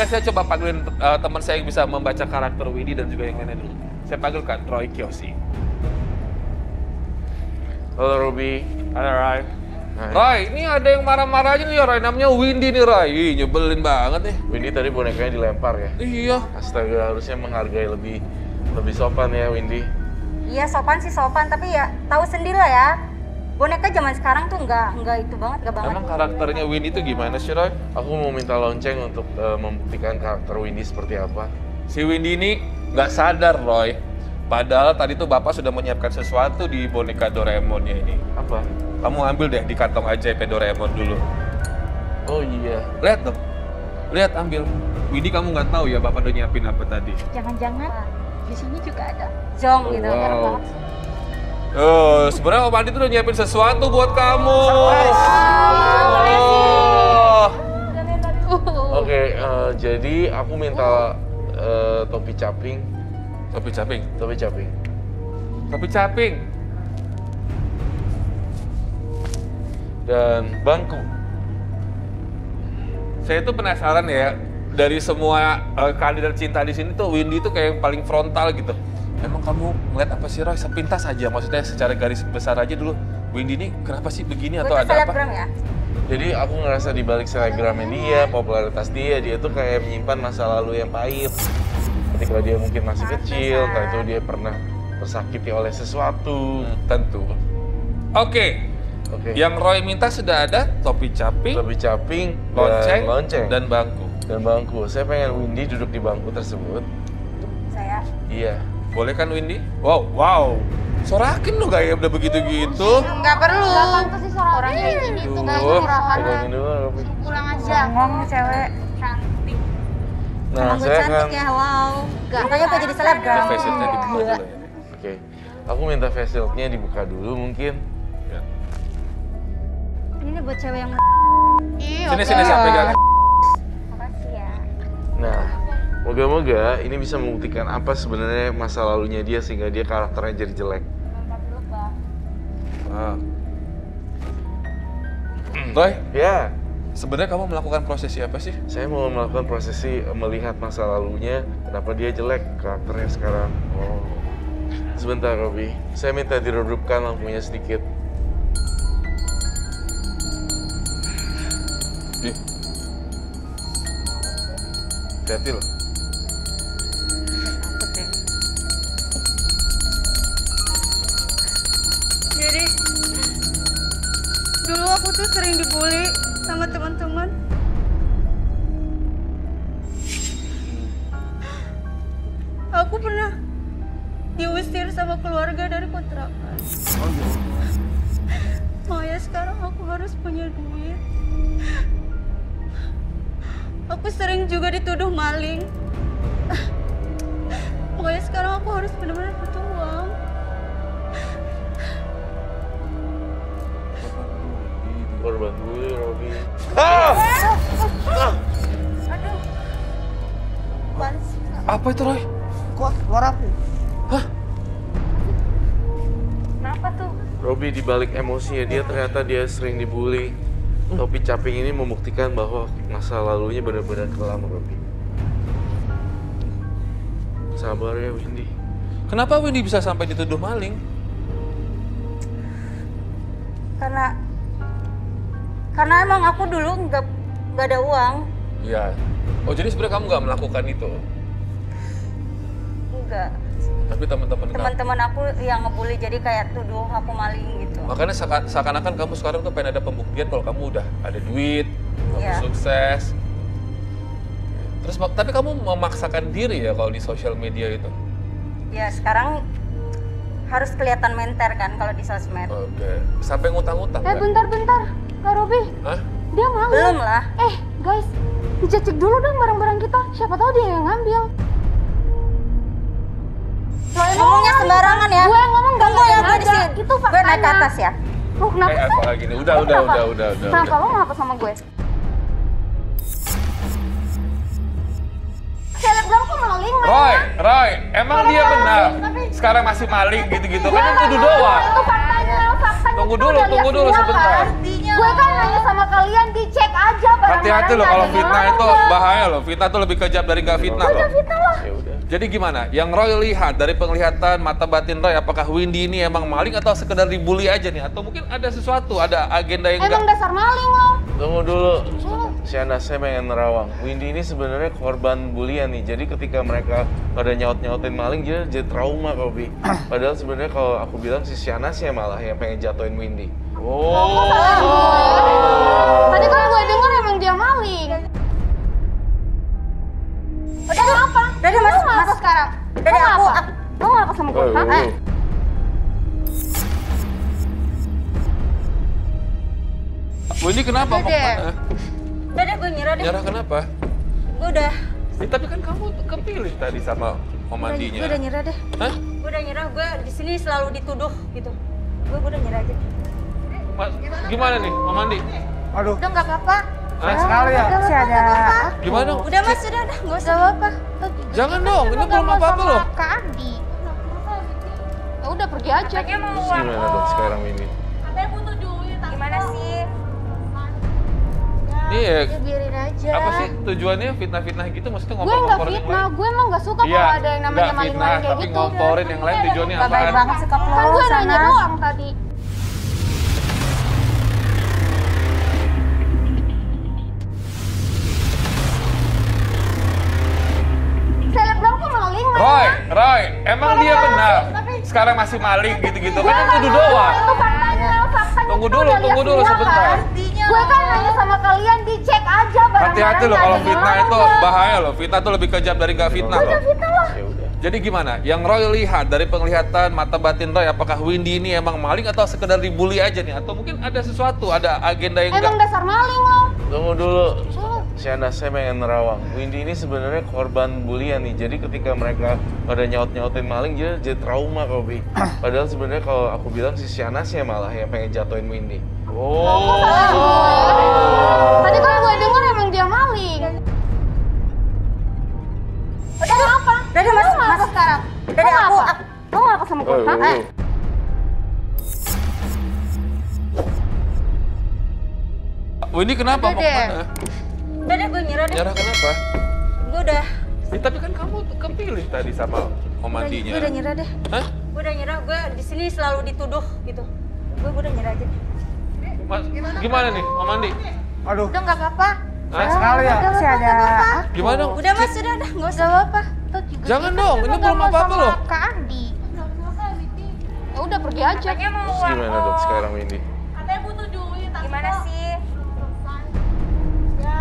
Oke, saya coba panggilin teman saya yang bisa membaca karakter Windy dan juga yang lainnya dulu. Saya panggilkan Roy Kiyoshi. Halo Robi. Halo Roy. Roy, ini ada yang marah-marah aja nih ya Roy, namanya Windy nih Roy. Ih, nyebelin banget nih. Windy tadi bonekanya dilempar ya? Iya. Astaga, harusnya menghargai lebih sopan ya Windy. Iya sopan sih sopan, tapi ya tahu sendiri lah ya. Boneka zaman sekarang tuh nggak itu banget, nggak banget. Emang karakternya Windy itu gimana sih Roy? Aku mau minta lonceng untuk membuktikan karakter Windy seperti apa. Si Windy ini nggak sadar Roy. Padahal tadi tuh Bapak sudah menyiapkan sesuatu di boneka Doraemonnya ini. Apa? Kamu ambil deh di kantong ajaib Doraemon dulu. Oh iya. Lihat dong. Lihat ambil. Windy kamu nggak tahu ya Bapak udah nyiapin apa tadi. Jangan-jangan di sini juga ada Zong gitu. Wow. Sebenarnya Om Andi tuh udah nyiapin sesuatu buat kamu. Oke, jadi aku minta topi caping. Topi caping. Topi caping. Topi caping. Dan bangku. Saya tuh penasaran ya, dari semua kandidat cinta di sini tuh Windy tuh kayak yang paling frontal gitu. Emang kamu ngeliat apa sih Roy? Sepintas aja, maksudnya secara garis besar aja dulu. Windy ini kenapa sih begini atau ada apa? Ya? Jadi aku ngerasa di balik selebgramnya dia, popularitas dia tuh kayak menyimpan masa lalu yang pahit. Ketika dia mungkin masih kecil, entah itu dia pernah tersakiti oleh sesuatu. Tentu. Oke. Yang Roy minta sudah ada topi caping, lonceng, dan bangku. Saya pengen Windy duduk di bangku tersebut. Saya? Iya. Boleh kan Windy? Wow. Sorakin lo gaya udah begitu-gitu. Nggak perlu. Nggak pantas sih sorakin. Orang kayak gini tuh nggak Pegangin dulu, Robi. Pulang aja. Ngomong cewek. Cantik. Nah, Emang saya cantik akan... ya, wow. Makanya pengen jadi selebgram. Face shieldnya dibuka dulu ya. Oke. Aku minta face shieldnya dibuka dulu mungkin. Ya. Ini buat cewek yang... Sini saya pegang. Makasih ya. Nah, moga-moga ini bisa membuktikan apa sebenarnya masa lalunya dia sehingga dia karakternya jadi jelek. Roy, Ya, sebenarnya kamu melakukan prosesi apa sih? saya mau melakukan prosesi melihat masa lalunya, kenapa dia jelek karakternya sekarang. Oh, sebentar Robi, saya minta diredupkan lampunya sedikit. Hati-hati loh. Takut deh. Jadi dulu aku tuh sering dibully sama teman-teman. Aku pernah diusir sama keluarga dari kontrakan. Makanya sekarang aku harus punya duit. Aku sering juga dituduh maling. Makanya sekarang aku harus benar-benar butuh uang. Korban gue, Robi. Aduh. Apaan sih? Apa itu Roy? Kok keluar api? Kenapa tuh? Robi di balik emosinya dia ternyata dia sering dibully. Topi caping ini membuktikan bahwa masa lalunya benar-benar kelam, Robi. Sabar ya, Windy. Kenapa Windy bisa sampai dituduh maling? Karena emang aku dulu nggak ada uang. Iya. Oh jadi sebenarnya kamu nggak melakukan itu? Enggak. Tapi Teman-teman aku yang ngebully jadi kayak tuduh aku maling gitu. Makanya seakan-akan kamu sekarang tuh pengen ada pembuktian kalau kamu udah ada duit, kamu Iya. sukses. Terus tapi kamu memaksakan diri ya kalau di sosial media itu? Ya sekarang harus kelihatan menter kan kalau di sosmed. Oke. Sampai ngutang-ngutang kan? Bentar. Kak Robi, Hah? dia ngambil. Belum lah. Guys, dicek dulu dong barang-barang kita. Siapa tahu dia yang ngambil. Ngomongnya sembarangan ya. Gue yang ngomong Tunggu ya, gue di sini. Itu Gue naik ke faktanya. atas ya. Loh, kenapa sih? apa lagi nih? Udah. Kenapa lo ngapa sama gue? selebgram kok maling? Roy, emang dia benar sekarang masih maling gitu-gitu kan yang tuduh doang. Itu faktanya Tunggu kita dulu, udah tunggu lihat dulu semua, sebentar. kan? Gue kan nanya sama kalian, dicek aja barang-barangnya. Hati-hati loh kalau ada di fitnah mana. itu bahaya loh. Fitnah tuh lebih kejam dari nggak fitnah loh. Fitnah lah. Ya udah. Jadi gimana? Yang Roy lihat dari penglihatan mata batin Roy, apakah Windy ini emang maling atau sekedar dibully aja nih? Atau mungkin ada sesuatu, ada agenda yang Emang enggak? dasar maling lo. Tunggu dulu. Si Anas, saya pengen nerawang. Windy ini sebenarnya korban bulian nih. Jadi ketika mereka pada nyaut-nyautin maling, dia jadi trauma kok, Bi. Padahal sebenarnya kalau aku bilang si Anasnya malah yang pengen jatuhin Windy. Oh. Tadi kan gue denger emang dia maling. Udah apa? Udah deh, Mas. Lo mau apa sekarang? Udah deh, Lo mau aku- apa? Lo mau apa sama gue? Hah? Windy kenapa? Mau Udah deh. kemana? Udah deh, gue nyerah deh. Nyerah kenapa? Gue udah, Tapi kan kamu kepilih tadi sama gue Omandinya. udah nyerah deh. Hah? Gue udah nyerah, gue di sini selalu dituduh gitu. Gue udah nyerah aja. Gimana nih, Omandi? Aduh, Udah nggak apa-apa. Hah? sekali ya. Masih ada. Gimana? Udah Mas, udah nggak usah. apa-apa. Jangan dong, ini belum apa-apa loh. Kak Adi. Ya udah pergi aja. Katanya mau Terus uang. gimana dong sekarang Windy? Gimana sih? Iya, Ya biarin aja. apa sih tujuannya fitnah-fitnah gitu? Maksudnya Gue nggak ngompor-ngomporin yang fitnah, lain? gue emang nggak suka Iya, kalau ada yang namanya nggak fitnah, maling-maling kayak tapi gitu. ngomporin yang lain tujuannya Gak baik apaan? banget sikap lo. Kan gue nanya Sanas. doang tadi. Selebgram kok maling? Roy, emang dia benar sekarang masih maling gitu-gitu kan yang tuduh doang. Itu faktanya Tunggu kita dulu, udah tunggu lihat dulu semua, sebentar. kan? Gue kan nanya sama kalian, dicek aja barang-barangnya Hati-hati loh kalau ada di fitnah mana. itu bahaya loh. Fitnah tuh lebih kejam dari nggak fitnah loh. Fitnah lah. Ya udah. Jadi gimana? Yang Roy lihat dari penglihatan mata batin Roy, apakah Windy ini emang maling atau sekedar dibully aja nih? Atau mungkin ada sesuatu, ada agenda yang Emang enggak? dasar maling lo. Tunggu dulu. Si Anas, saya pengen nerawang. Windy ini sebenarnya korban bulian nih. Jadi ketika mereka pada nyaut-nyautin maling, dia jadi trauma kok, Bi. Padahal sebenarnya kalau aku bilang si Anasnya malah yang pengen jatuhin Windy. Oh. Tadi kan gue denger emang dia maling. Udah apa? Udah deh, Mas. Lo mau apa sekarang? Udah Lo deh, mau aku- apa? Lo mau apa sama gue? Hah? Windy kenapa? Udah Mau deh. kemana? Udah deh, gue nyerah deh. Nyerah kenapa? Gue udah, Tapi kan kamu kepilih tadi sama Omandinya. gue udah nyerah deh. Hah? Gue udah nyerah, gue di sini selalu dituduh gitu. Gue udah nyerah aja. Gimana nih, Omandi? Aduh, Udah nggak apa-apa. Hah? sekali ya. Masih ada. Gimana dong? Udah Mas, udah nggak usah. apa-apa. Jangan dong, ini belum apa-apa loh. Kak Adi. Ya udah pergi aja. Katanya mau Terus uang. gimana dong sekarang Windy? Gimana sih?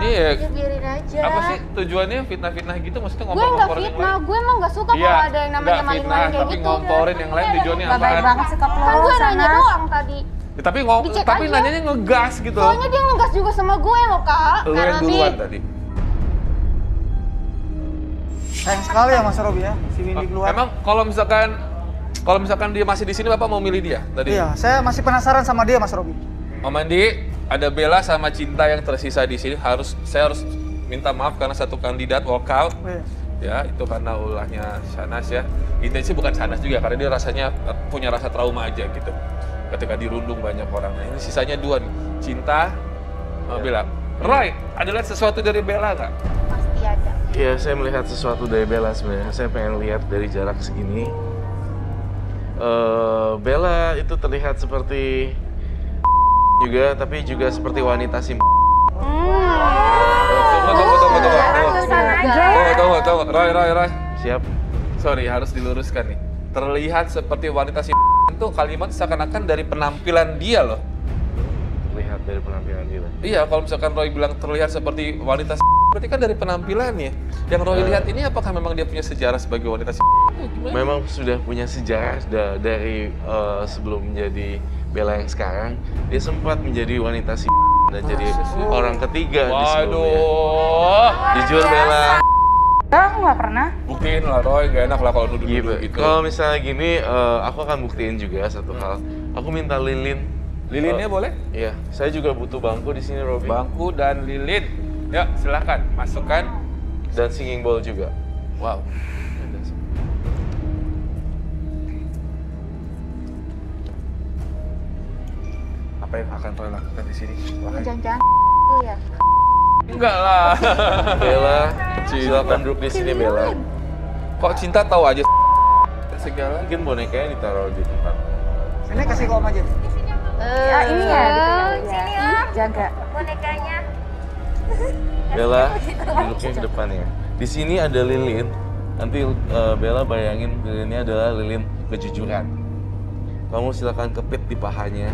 Iya, Ya biarin aja. apa sih tujuannya fitnah-fitnah gitu? Maksudnya Gue nggak ngompor-ngomporin yang fitnah, lain? gue emang nggak suka Iya, kalau ada yang namanya nggak fitnah, maling-maling kayak tapi gitu. ngomporin yang lain tujuannya Gak baik apaan? banget sikap lo. Kan gue nanya Sanas. doang tadi. Ya, tapi Dicek tapi aja. nanyanya ngegas gitu. Soalnya dia ngegas juga sama gue loh, Kak. Lu yang duluan tadi. Sayang sekali ya Mas Robi ya, si Windy keluar. Emang kalau misalkan dia masih di sini, Bapak mau milih dia tadi? Iya, saya masih penasaran sama dia Mas Robi. Om Andi, ada Bella sama Cinta yang tersisa di sini. Saya harus minta maaf karena satu kandidat walkout. Iya. Ya, itu karena ulahnya Sanas ya. Intensi bukan Sanas juga, karena dia rasanya punya rasa trauma aja gitu. Ketika dirundung banyak orang. Nah, ini sisanya dua nih, Cinta sama Bella. Roy, ada lihat sesuatu dari Bella nggak? Pasti ada. Iya, saya melihat sesuatu dari Bella sebenarnya. Saya pengen lihat dari jarak segini. Bella itu terlihat seperti juga, tapi juga seperti wanita sih. Tunggu. Roy. Siap? Sorry, harus diluruskan nih. Terlihat seperti wanita si itu kalimat seakan-akan dari penampilan dia loh. Terlihat dari penampilan dia. Iya, kalau misalkan Roy bilang terlihat seperti wanita berarti kan dari penampilannya. Yang Roy lihat ini apakah memang dia punya sejarah sebagai wanita gimana? Memang sudah punya sejarah dari sebelum menjadi Bella yang sekarang. Dia sempat menjadi wanita dan jadi orang ketiga di sebelumnya. Waduh. Jujur Bella. Aku nggak pernah. Buktiin lah Roy, gak enak lah kalau nuduh Gitu. gitu. Kalau misalnya gini, aku akan buktiin juga satu hal. Aku minta lilin. Lilinnya boleh? Iya, saya juga butuh bangku di sini, Robi. Bangku dan lilin. Ya, silahkan masukkan. Dan singing bowl juga. Wow. Apa yang akan Roy lakukan di sini? Jangan-jangan ya. Enggak lah. Bella, silakan duduk di sini Bella. Kok Cinta tahu aja segala? Mungkin bonekanya ditaruh di tempat. Ini kasih ke Om aja. Ya, ini ya, gitu ya. Sini ya. Jaga. Bonekanya. Bella, duduknya ke depan ya. Di sini ada lilin. Nanti Bella bayangin lilinnya adalah lilin kejujuran. Kamu silakan kepit di pahanya.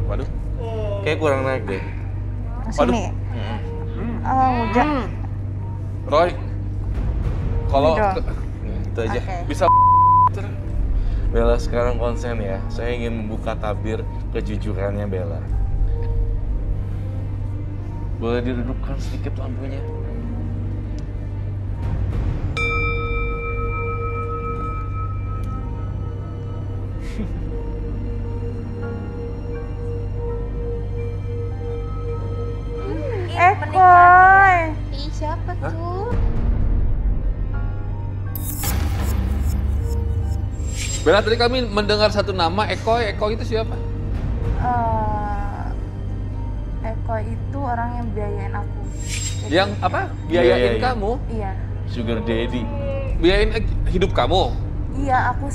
Waduh. Kayak kurang naik deh. Sini. Udah. Roy, kalau Udah. Itu aja. Oke. bisa Bella sekarang konsen ya. Saya ingin membuka tabir kejujurannya Bella. Boleh didudukkan sedikit lampunya? Koy. Ih, siapa tuh? Bella, tadi kami mendengar satu nama, Eko. Eko itu siapa? Eko itu orang yang biayain aku. Yang apa? Biayain Biayain. kamu? Iya. Sugar Daddy. Biayain hidup kamu? Iya, aku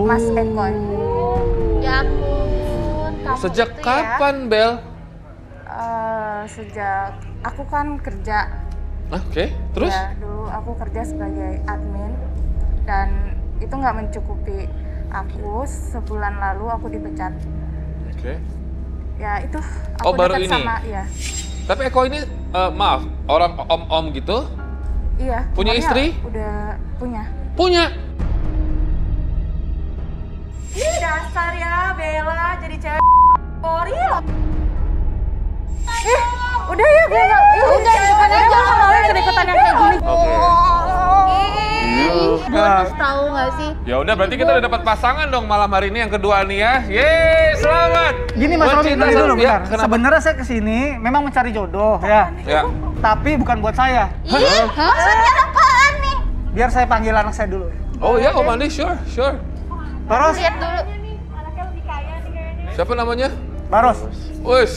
Mas Eko. Ya ampun, kamu Sejak itu ya. kapan, Bel? Sejak aku kan kerja. Oke, terus? Ya, dulu aku kerja sebagai admin dan itu nggak mencukupi aku. Sebulan lalu aku dipecat. Oke. Ya itu Oh, aku baru dekat ini? sama ya. Tapi Eko ini, maaf, orang om-om gitu? Iya. Punya pokoknya istri? Udah punya. Punya? Ih, dasar ya Bella jadi cewek Kori loh. Udah ya, udah ikutan aja kalau ikut-ikutan yang kayak gini. Oke. Bonus tahu nggak sih? Ya udah, berarti kita udah dapat pasangan dong malam hari ini yang kedua nih ya. Yeay, selamat. Gini Mas Buat Robi, Cinta beli dulu sama- ya, bentar. kenapa? Sebenarnya saya kesini memang mencari jodoh ya. Ya. Tapi bukan buat saya. Maksudnya apaan nih? Biar saya panggil anak saya dulu. Oh ya, Om Andi, sure. Baros, Lihat dulu. Anaknya lebih kaya nih kayaknya. Siapa namanya? Baros. Wes.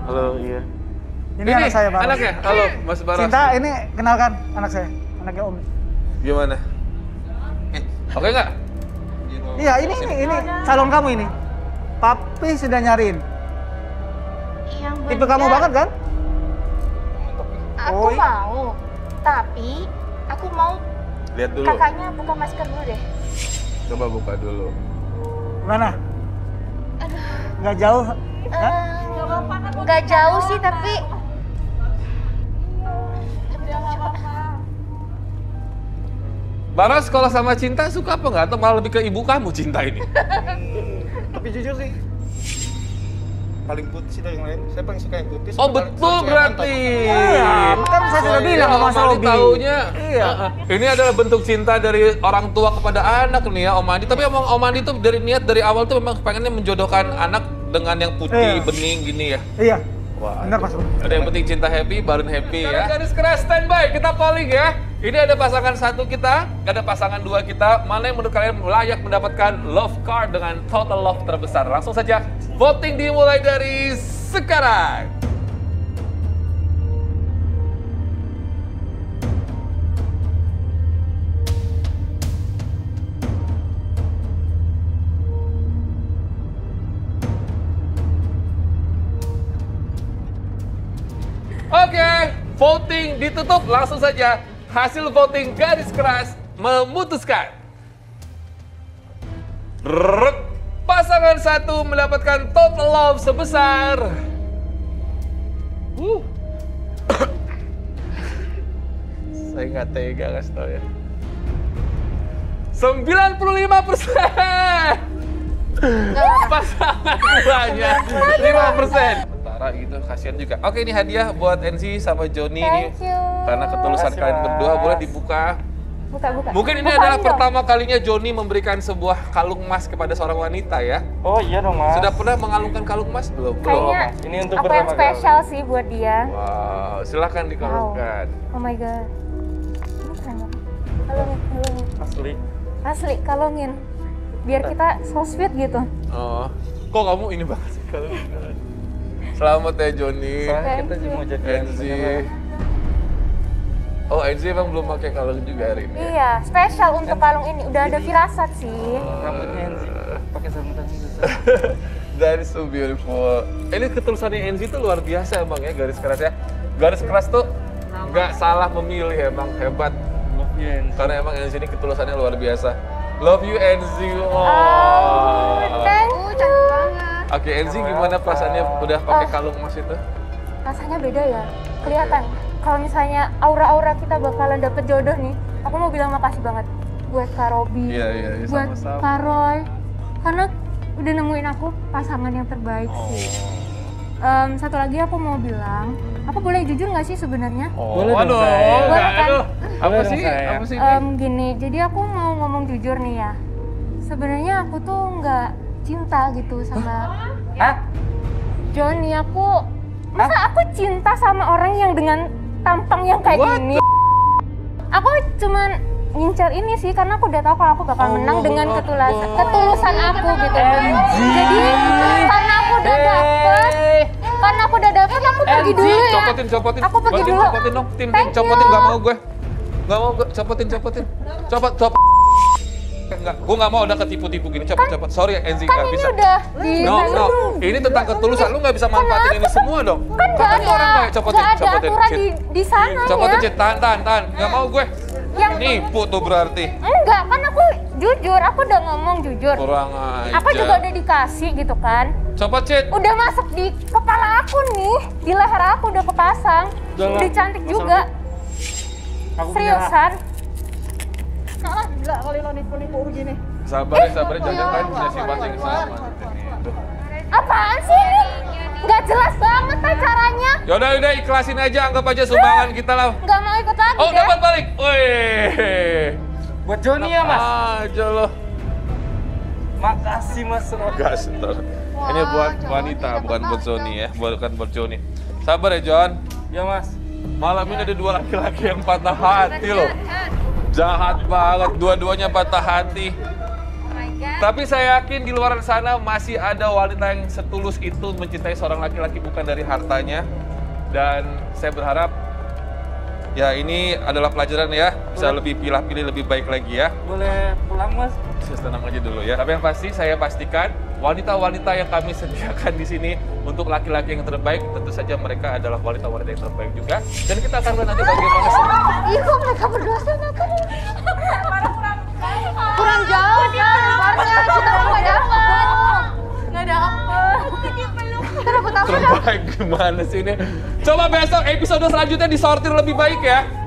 Halo, iya. Ini anak saya Baros. Anaknya. Halo, Mas Baras. Cinta, ini kenalkan anak saya. Anaknya Om. Gimana? Oke nggak? Iya, ini calon kamu ini. Papi sudah nyariin. Yang Tipe kamu banget kan? Aku Oi. mau, tapi aku mau Lihat dulu. kakaknya buka masker dulu deh. Coba buka dulu. Gimana? Nggak jauh. Hah? Nggak jauh sih, tapi Baras kalau sama Cinta suka apa nggak? Atau malah lebih ke ibu kamu Cinta ini? Tapi jujur sih, paling putih sih dari yang lain. Saya paling suka yang putih. Oh betul berarti. Iya, kan saya sudah bilang sama Mas Om Andi Robi. taunya. Iya. Ini adalah bentuk cinta dari orang tua kepada anak nih ya Om Andi. Tapi emang Om Andi tuh dari niat dari awal tuh memang pengennya menjodohkan anak dengan yang putih, Iya. bening gini ya. Iya. Wah, Benar Mas Robi. ada yang penting cinta happy, bareng happy ya. Garis keras standby, kita polling ya. Ini ada pasangan satu kita, ada pasangan dua kita. Mana yang menurut kalian layak mendapatkan love card dengan total love terbesar? Langsung saja, voting dimulai dari sekarang. Oke, voting ditutup. Langsung saja hasil voting garis keras memutuskan. Pasangan satu mendapatkan total love sebesar saya nggak tega kasih tau ya. 95%. Pasangan duanya 5%. Sementara gitu, kasihan juga. Oke, ini hadiah buat NC sama Joni nih. Thank you. Karena ketulusan Makasih, kalian Mas. berdua, boleh dibuka. Buka. Mungkin ini adalah pertama kalinya Joni memberikan sebuah kalung emas kepada seorang wanita ya. Oh iya dong Mas. Sudah pernah mengalungkan kalung emas belum? Kayaknya Ini untuk apa yang spesial sih buat dia. Wow, Silahkan dikalungkan. Oh my god. Ini keren banget. Kalungin. Asli. Asli, kalungin. Biar kita so sweet gitu. Oh, kok kamu ini banget sih kalungkan? Selamat ya Joni. Soalnya kita Thank you. mau jadi Enzi. Oh, Enzi emang belum pakai kalung juga hari ini. Iya, spesial untuk kalung ini. Udah ada firasat sih. rambutnya Enzi. Pakai sarung tangan juga. That is so beautiful. Ini ketulusannya Enzi tuh luar biasa emang ya, garis kerasnya. Garis keras tuh nggak salah memilih, emang hebat. Love you Enzi. Karena emang Enzi ini ketulusannya luar biasa. Love you Enzi. Thank you. Oke, Enzi gimana perasaannya udah pakai kalung emas itu? Rasanya beda ya, kelihatan. Kalau misalnya aura-aura kita bakalan dapet jodoh nih, aku mau bilang makasih banget buat Kak Robi, Iya, buat sama-sama. Kak Roy, karena udah nemuin aku pasangan yang terbaik sih. Satu lagi aku mau bilang, aku boleh jujur nggak sih sebenarnya? Boleh dong, aduh, sayang. Boleh kan? Apa Boleh dong, sih? sayang. Apa sih? Gini, jadi aku mau ngomong jujur nih ya. Sebenarnya aku tuh nggak cinta gitu sama Hah? Johnny. Masa aku cinta sama orang yang dengan tampang yang kayak What gini? Aku cuman ngincer ini sih karena aku udah tahu kalau aku bakal menang dengan ketulusan aku gitu. Jadi karena aku udah dapet, aku pergi dulu ya. Copotin. Aku pergi Bantuin dulu. copotin dong, Tim, Thank copotin, you. nggak mau gue. Nggak mau gue, copotin. Copot. Enggak, gue nggak mau udah ketipu-tipu gini, copot. Sorry Enzi, Kan nggak ini bisa. udah di No, ini tentang ketulusan, lu nggak bisa manfaatin ini semua dong. kan nggak Katanya orang kayak ada copotin, aturan Cit. di sana Copotin, ya. Cit, tahan. Nggak mau gue. Yang Nipu tuh berarti. enggak, kan aku jujur, aku udah ngomong jujur. Kurang aja. Aku juga udah dikasih gitu kan. Copot, Cit. Udah masuk di kepala aku nih, di leher aku udah kepasang. Udah lah, Udah cantik Mas juga. Aku Seriusan? Gila kali lo nipu-nipu begini. Sabar ya, jangan kan punya sifat yang sama. Apaan sih ini? Nggak jelas banget caranya. Yaudah, ikhlasin aja, anggap aja sumbangan kita lah. Nggak mau ikut lagi Oh, deh. dapat balik. Wih. Buat Joni ya Mas. Aja loh. Makasih Mas Roy. Gas, ntar. Ini buat wanita, bukan buat Joni ya. Bukan buat Joni. Sabar ya, John. Ya Mas. Malam ini ada dua laki-laki yang patah hati loh. Jahat banget, dua-duanya patah hati. Tapi saya yakin di luar sana masih ada wanita yang setulus itu mencintai seorang laki-laki bukan dari hartanya. Dan saya berharap ya ini adalah pelajaran ya, bisa lebih pilih-pilih lebih baik lagi ya. Boleh pulang Mas? Tenang aja dulu ya. Tapi yang pasti saya pastikan wanita-wanita yang kami sediakan di sini untuk laki-laki yang terbaik, tentu saja mereka adalah wanita-wanita yang terbaik juga. Dan kita akan lihat nanti bagaimana Ih, kok mereka berdua sama kan? Kurang jauh kan? Kita nggak dapet. Nggak dapet. Kita dapet apa? terbaik gimana sih ini. Coba besok episode selanjutnya disortir lebih baik ya.